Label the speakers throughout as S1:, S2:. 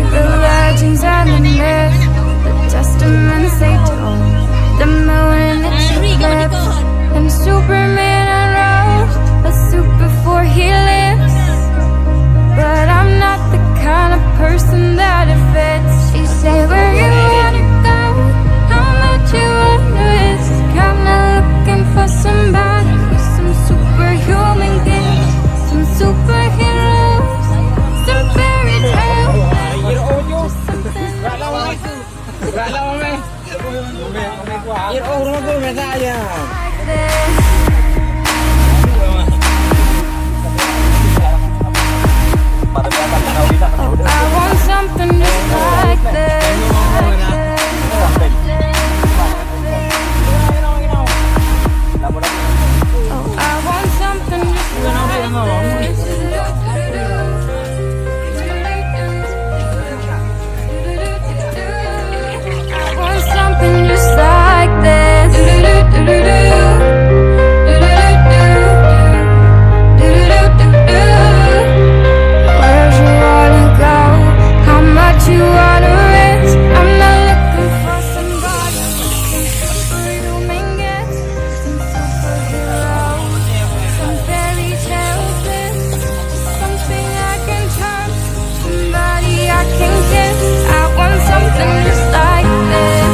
S1: The legends and the myths, the testaments they told, the moon and its eclipse, and Superman unrolls a suit before he lives. But I'm not the kind of person that it fits. She say, where you wanna go? How much you wanna risk? Kinda looking for somebody with some superhuman gifts, some superheroes, some fairy tales. I want something just like this. Oh, I want something just like this. I want something just like this. Where'd you wanna go? How much you wanna risk? I'm not looking for somebody with some superhuman gifts, some superheroes, some fairy tales, just something I can trust, somebody I can kiss. I want something just like this.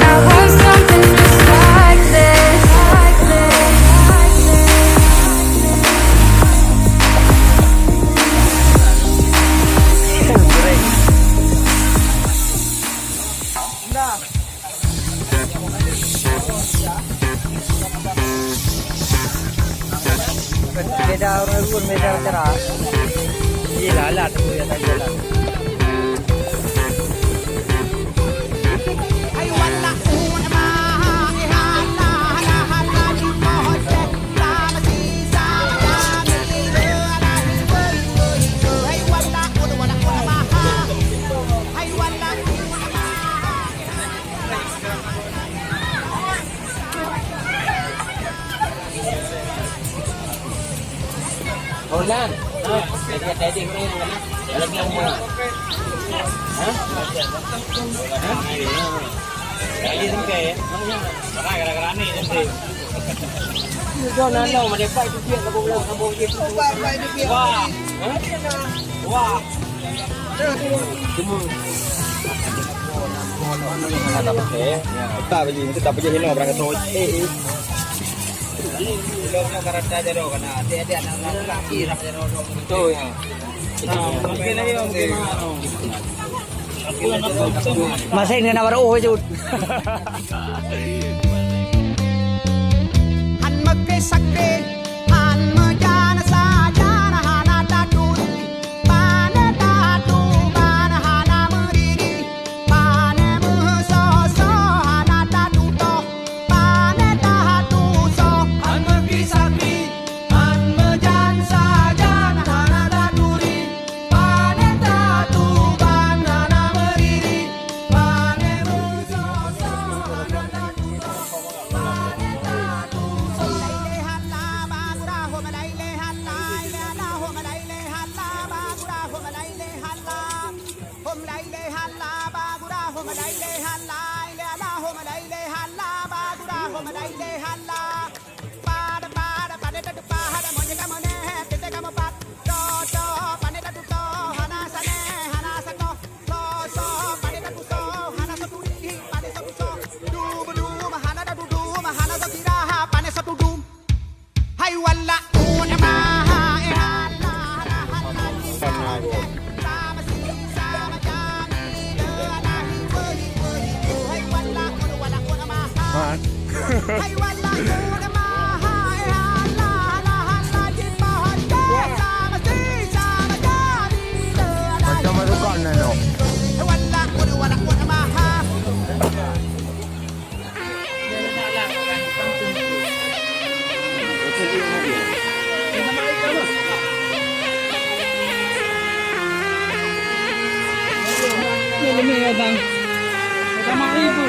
S1: I want something just like this, like this, like
S2: Beda orang pun beda cara. Gila lah tu ya tak jalan. Holan, tadi ni mana? Lagi yang mana? Hah? Lagi sampai ya? Mana gara-gara ni nanti. Jangan nak mana dapat tu dia kabur dia. Wah. Wah. Semua. Tak pakai. Tak bagi, tak bagi hina berangkat tu. Ilongnya karena jero kana ada anak laki rak jero betul ya. Mungkin lagi orang masih ini nawar jud. Han makke sakre han majana sajana hana taturi pane tatu mana hana muriri pane muso so hana tatu to pane tatu so han makke sakre han majana sajana hana taturi pane tatu mana hana muriri pane muso so hana tatu pane tatu so laile halla bagura ho malaile halla ila ho malaile halla bagura ho malaile halla hom laile halla bagura ho malaile halla ila ho malaile halla bagura ho malaile halla pada pada tatu pada monye kamone tete kamapat do do pane tatu to hana sako lo so pane tatu so hana saturi pane tatu so du hana tatu du hana satira pane satu du hai walla una ma halla Hai wala kuna mahai hala hala hala jipahaja sama si sama jadi le.
S3: Macam mana kan no?
S2: Wala kuna mahai.
S4: Lemih ya bang. Sama ibu.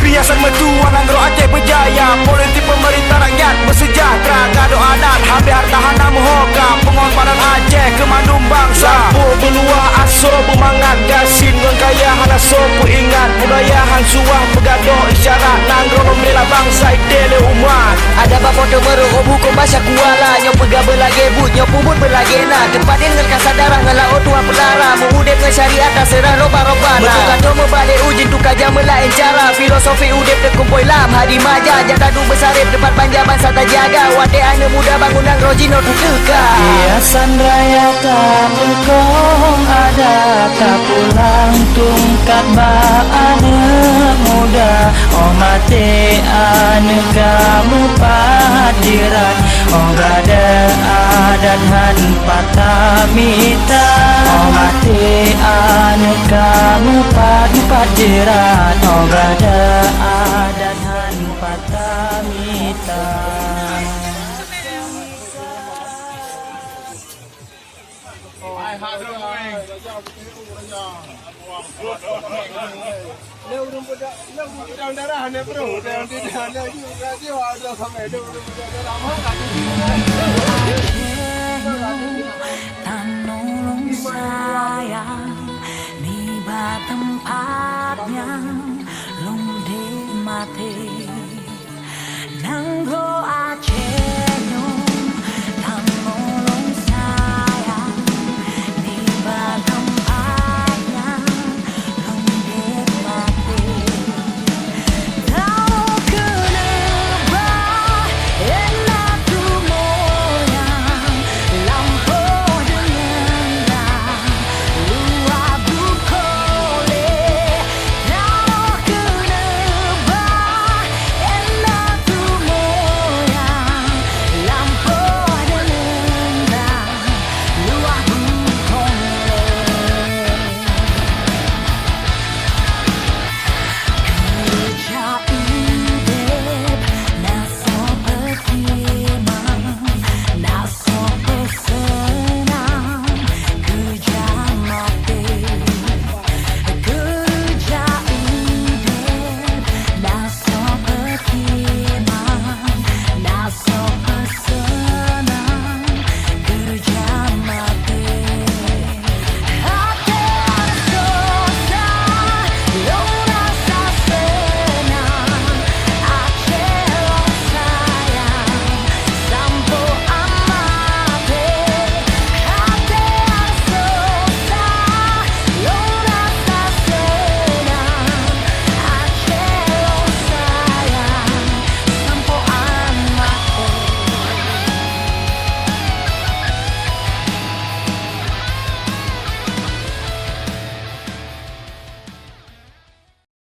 S5: Biasan metua nangro Aceh berjaya. Politik pemerintah rakyat bersejahtera. Gado adat habis harta hana muhoka. Pengorbanan Aceh kemandung bangsa. Lampu beluah aso bermangat. Gasin ngkaya hana sopu ingat. Budaya han suah bergaduh isyarat. Nangro membela bangsa idele umat.
S6: Ada bapak meruk buku bahasa kuala. Nyok pegah berlagi but, nyok pubut berlagi na. Tempat yang ngerkan sadarah ngelaut tuah pelara. Mengudip ke syariat tak serah roba-robana. Betul kata membalik ujin tu kajang melain cara. Filosofi udip terkumpul lam hadi maja. Jadadu besarip tempat panjaman sata jaga. Wate ane muda bangunan rojino tu teka.
S7: Hiasan raya tak berkong ada. Tak pulang tungkat ba ane muda. Oh mati ane kamu padiran. Oh gada adat han patamita. Oh mati ane kamu padiran. Oh gada adat han patamita.
S3: Darah ni bro, darah juga juga ada sampai 20 darah.